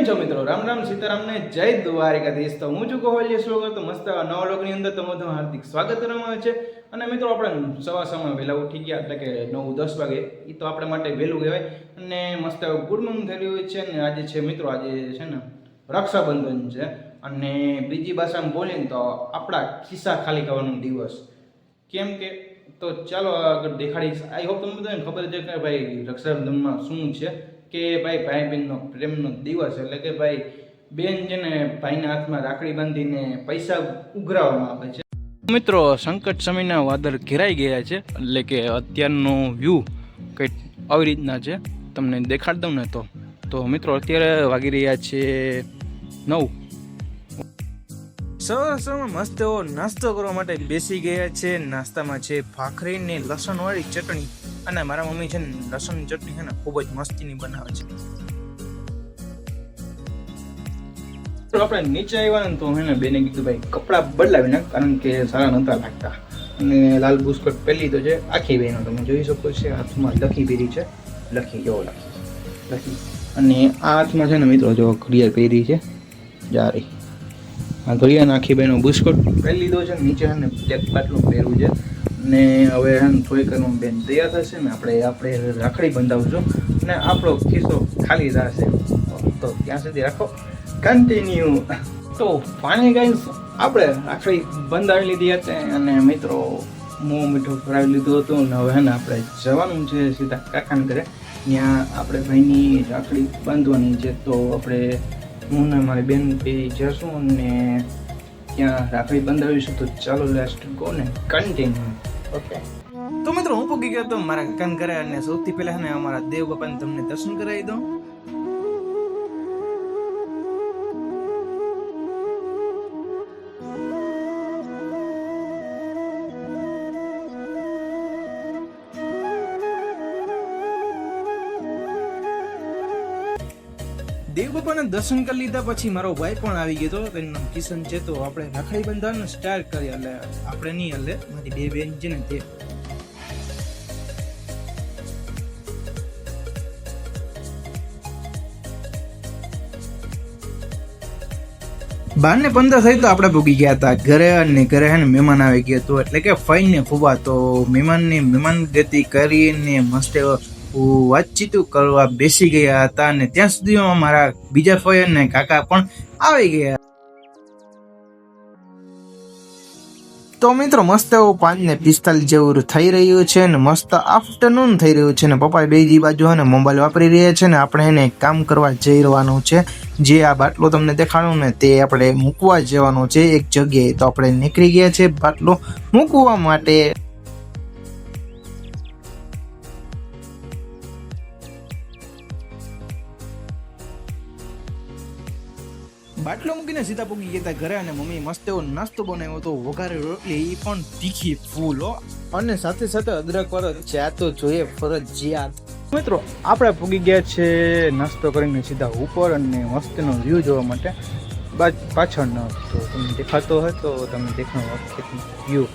છો મિત્રો, રામ રામ સીતારામ ને જય દ્વારિકાધીશ। તો હું છું કોહલીય સ્લોગર। તો મસ્ત નવા લોગની અંદર તમારું હાર્દિક સ્વાગત કરવામાં આવે છે। અને મિત્રો આપણે સવારમાં વહેલા ઉઠી ગયા, એટલે કે 9-10 વાગે, એ તો આપણે માટે વહેલું કહેવાય। અને મસ્ત ગુડ મોર્નિંગ થઈ રહ્યું છે। અને આજે છે મિત્રો, આજે છે ને રક્ષાબંધન છે। અને બીજી ભાષામાં બોલીએ ને તો આપણા ખિસ્સા ખાલી કરવાનો દિવસ। કેમ કે તો ચાલો આગળ દેખાડીશ। આઈ હોપ તમને બધાને ખબર છે કે ભાઈ રક્ષાબંધનમાં શું છે, કે ભાઈ ભાઈ બહેનનો પ્રેમનો દિવસ, એટલે કે ભાઈ બેન છે ને ભાઈના હાથમાં રાખડી બાંધીને પૈસા ઉઘરાવવામાં આવે છે। મિત્રો, સંકટ સમયના વાદળ ઘેરાઈ ગયા છે, એટલે કે અત્યારનો વ્યૂ કંઈક આવી રીતના છે। તમને દેખાડ દઉં ને તો મિત્રો અત્યારે વાગી રહ્યા છે 9। સવારમાં મસ્ત એવો નાસ્તો કરવા માટે બેસી ગયા છે। નાસ્તામાં છે ભાખરી ને લસણવાળી ચટણી। અને મારા મમ્મી છે ને લસણની ચટણી છે ને ખૂબ જ મસ્તીની બનાવે છે। આપણે નીચે આવ્યા ને તો હે ને બેને કીધું ભાઈ કપડાં બદલાવી નાખ, કારણ કે સારા નહોતા લાગતા। અને લાલ બુસ્કોટ પહેલી તો છે આખી બહેનો, તમે જોઈ શકો છો હાથમાં લખી પહેરી છે, લખી। અને આ હાથમાં છે ને મિત્રો જો ઘડિયાળ પહેરી છે, જારી આ ઘડિયાળ આખી બહેનો બુસ્કોટ પહેરી લીધો છે। નીચે છે ને બ્લેક બાટલું પહેરવું છે। ને હવે થોડીક વાર બેન તૈયાર થશે ને આપણે રાખડી બંધાવશું ને આપણો ખિસ્સો ખાલી થશે। તો ત્યાં સુધી રાખો કન્ટિન્યુ। તો ફાઇનલી ગાઈસ આપણે રાખડી બંધાવી લીધી હતી અને મિત્રો મોં મીઠું કરાવી લીધું હતું। ને હવે ને આપણે જવાનું છે સીધા કાકાને ઘરે, ત્યાં આપણે ભાઈની રાખડી બાંધવાની છે। તો આપણે હું ને મારી બેન બે જશું અને ત્યાં રાખડી બંધાવીશું। તો ચાલો લેટ્સ ગો ને કન્ટિન્યુ। ઓકે, તો મિત્રો હું પૂગી ગયો તો મારા કાકાને ઘરે, અને સૌથી પહેલા ને અમારા દેવ બાપાને તમને દર્શન કરાવી દઉં। દેવ બાપાના દર્શન કરી લીધા પછી મારો ભાઈ પણ આવી ગયો હતો, તેનું નામ કિશન છે। તો આપણે રાખડી બંધાવવાનું સ્ટાર્ટ કરીએ, એટલે આપણે નહીં, એટલે મારી બે બેન છે ને તે બારને 15 થઈ તો આપણે ભૂગી ગયા હતા ઘરે। અને ઘરે હે ને મહેમાન આવી ગયો હતો, એટલે કે ફઈ ને ફુવા। તો મહેમાન ગતિ કરીને મસ્ત વાતચીતું કરવા બેસી ગયા હતા, અને ત્યાં સુધીમાં મારા બીજા ફઈ અને કાકા પણ આવી ગયા। તો મિત્રો મસ્ત એવું 5:45 જેવું થઈ રહ્યું છે, ને મસ્ત આફ્ટરનૂન થઈ રહ્યું છે, ને પપ્પા બેજી બાજુ હે ને મોબાઈલ વાપરી રહ્યા છે, ને આપણે એને કામ કરવા જઈ રહેવાનું છે। જે આ બાટલો તમને દેખાડું ને તે આપણે મૂકવા જવાનો છે એક જગ્યાએ। તો આપણે નીકળી ગયા છે બાટલો મૂકવા માટે। બાટલો મૂકીને સીધા પૂગી ગયા હતા ઘરે, અને મમ્મી મસ્ત એવો નાસ્તો બનાવ્યો હતો, વઘારે રોટલી, એ પણ તીખી ફૂલ, અને સાથે સાથે અદરક વાળો ચા તો જોઈએ ફરજિયાત। મિત્રો આપણે પૂગી ગયા છે નાસ્તો કરીને સીધા ઉપર, અને મસ્તનો વ્યૂ જોવા માટે પાછળનો, તો તમને દેખાતો હોય તો તમે દેખાડો વ્યૂ।